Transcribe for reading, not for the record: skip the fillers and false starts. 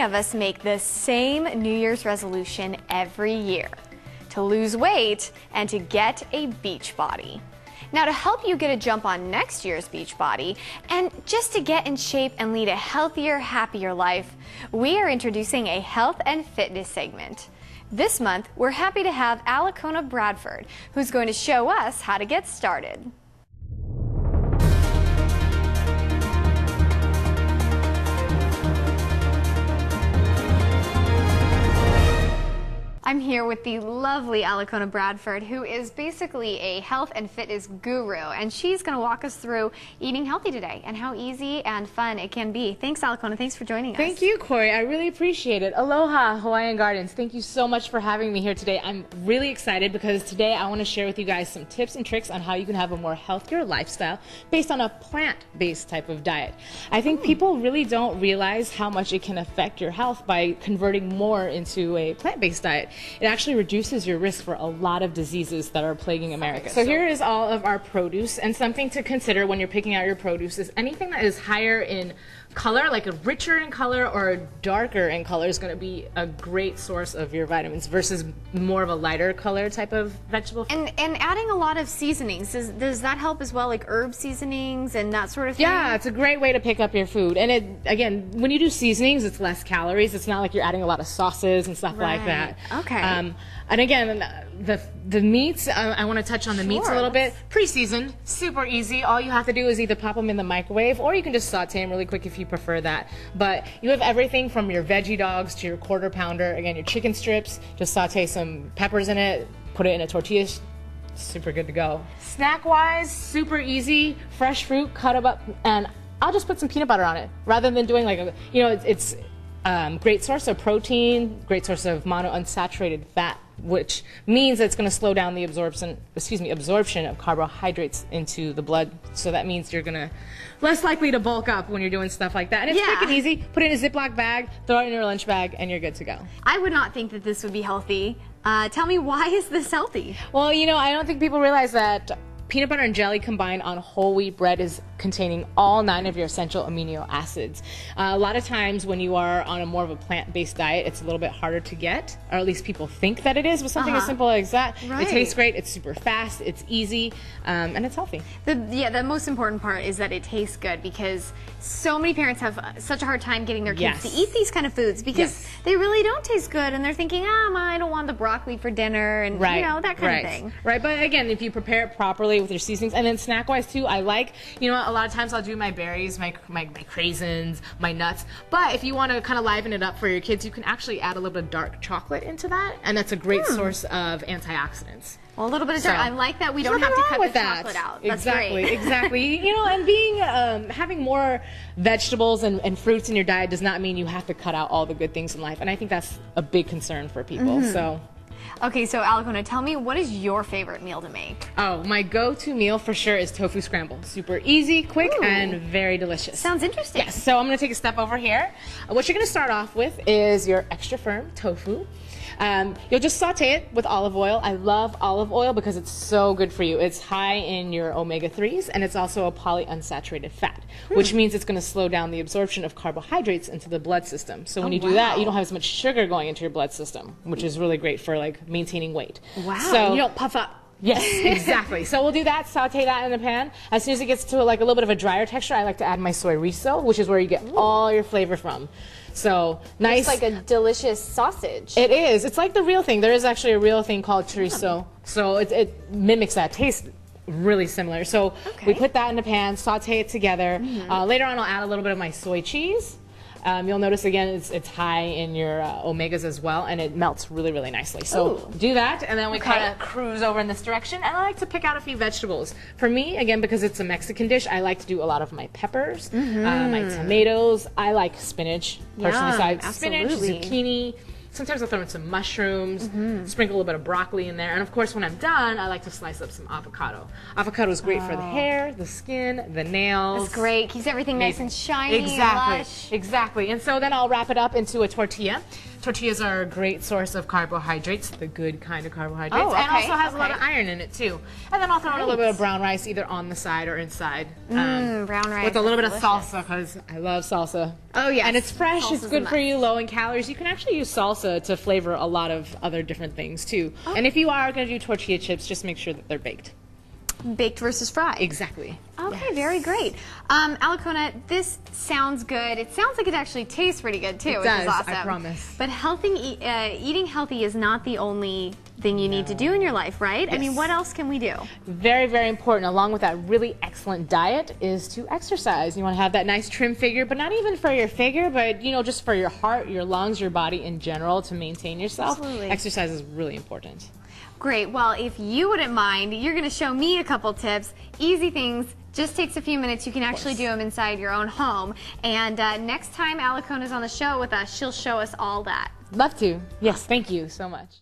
of us make the same New Year's resolution every year: to lose weight and to get a beach body. Now, to help you get a jump on next year's beach body and just to get in shape and lead a healthier, happier life, we are introducing a health and fitness segment. This month, we're happy to have Alikona Bradford, who's going to show us how to get started. I'm here with the lovely Alikona Bradford, who is basically a health and fitness guru, and she's going to walk us through eating healthy today and how easy and fun it can be. Thanks, Alikona. Thanks for joining us. Thank you, Cori. I really appreciate it. Aloha, Hawaiian Gardens. Thank you so much for having me here today. I'm really excited because today I want to share with you guys some tips and tricks on how you can have a more healthier lifestyle based on a plant-based type of diet. I think people really don't realize how much it can affect your health by converting more into a plant-based diet. It actually reduces your risk for a lot of diseases that are plaguing America. So here is all of our produce, and something to consider when you're picking out your produce is anything that is higher in color, like a richer in color or darker in color, is going to be a great source of your vitamins versus more of a lighter color type of vegetable. And adding a lot of seasonings, does that help as well, like herb seasonings and that sort of thing? Yeah, it's a great way to pick up your food. And it, again, when you do seasonings, it's less calories. It's not like you're adding a lot of sauces and stuff like that. Okay. And again, the meats, I want to touch on the meats a little bit. Pre-seasoned, super easy. All you have to do is either pop them in the microwave, or you can just saute them really quick if you prefer that. But you have everything from your veggie dogs to your quarter pounder. Again, your chicken strips, just saute some peppers in it, put it in a tortilla, super good to go. Snack-wise, super easy. Fresh fruit, cut them up, and I'll just put some peanut butter on it rather than doing like a, you know, it's great source of protein, great source of monounsaturated fat, which means that it's going to slow down the absorption of carbohydrates into the blood. So that means you're going to less likely to bulk up when you're doing stuff like that. And it's quick and easy. Put it in a Ziploc bag, throw it in your lunch bag, and you're good to go. I would not think that this would be healthy. Tell me, why is this healthy? Well, you know, I don't think people realize that peanut butter and jelly combined on whole wheat bread is containing all 9 of your essential amino acids. A lot of times when you are on a more of a plant-based diet, it's a little bit harder to get, or at least people think that it is, with something as simple as that. It tastes great, it's super fast, it's easy, and it's healthy. The most important part is that it tastes good, because so many parents have such a hard time getting their kids to eat these kind of foods because they really don't taste good, and they're thinking, I don't want the broccoli for dinner, and you know, that kind of thing. Right, but again, if you prepare it properly with your seasonings, and then snack-wise too, I like, you know, a lot of times I'll do my berries, my craisins, my nuts, but if you want to kind of liven it up for your kids, you can actually add a little bit of dark chocolate into that, and that's a great source of antioxidants. Well, a little bit of dark. I like that we don't have to cut the chocolate out. That's great. Exactly. You know, and being having more vegetables and fruits in your diet does not mean you have to cut out all the good things in life, and I think that's a big concern for people. So. Okay, so Alikona, tell me, what is your favorite meal to make? Oh, my go-to meal for sure is tofu scramble. Super easy, quick, and very delicious. Sounds interesting. Yes, so I'm going to take a step over here. What you're going to start off with is your extra firm tofu. You'll just saute it with olive oil. I love olive oil because it's so good for you. It's high in your omega-3s, and it's also a polyunsaturated fat, which means it's going to slow down the absorption of carbohydrates into the blood system. So when you do that, you don't have as much sugar going into your blood system, which is really great for like maintaining weight. Wow. So you don't puff up. Yes, exactly. So we'll do that, saute that in the pan. As soon as it gets to like a little bit of a drier texture, I like to add my soy riso, which is where you get all your flavor from. So nice. It's like a delicious sausage. It is. It's like the real thing. There is actually a real thing called chorizo. So it mimics that. Tastes really similar. So we put that in the pan, saute it together. Later on, I'll add a little bit of my soy cheese. You'll notice again it's high in your omegas as well, and it melts really, really nicely. So do that, and then we kind of cruise over in this direction. And I like to pick out a few vegetables. For me, again, because it's a Mexican dish, I like to do a lot my peppers, my tomatoes. I like spinach personally. So I have spinach, zucchini. Sometimes I'll throw in some mushrooms, sprinkle a little bit of broccoli in there, and of course when I'm done, I like to slice up some avocado. Avocado is great for the hair, the skin, the nails. That's great. Keeps everything nice and shiny, exactly, lush. Exactly. And so then I'll wrap it up into a tortilla. Tortillas are a great source of carbohydrates, the good kind of carbohydrates, Oh, okay, and also has a lot of iron in it too. And then I'll throw in a little bit of brown rice, either on the side or inside. Brown rice with a little bit delicious. of salsa, because I love salsa. Oh yes, and it's fresh. Salsa's It's good a for must. you, low in calories. You can actually use salsa to flavor a lot of other different things too. And if you are going to do tortilla chips, just make sure that they're baked. Baked versus fried. Exactly. Okay, very great. Alikona, this sounds good. It sounds like it actually tastes pretty good too, which does, is awesome. I promise. But eating healthy is not the only thing you need to do in your life, right? I mean, what else can we do? Very, very important, along with that really excellent diet, is to exercise. You want to have that nice trim figure, but not even for your figure, but just for your heart, your lungs, your body in general, to maintain yourself. Absolutely. Exercise is really important. Great. Well, if you wouldn't mind, you're going to show me a couple tips. Easy things. Just takes a few minutes. You can actually do them inside your own home. And next time Alikona's on the show with us, she'll show us all that. Love to. Yes, thank you so much.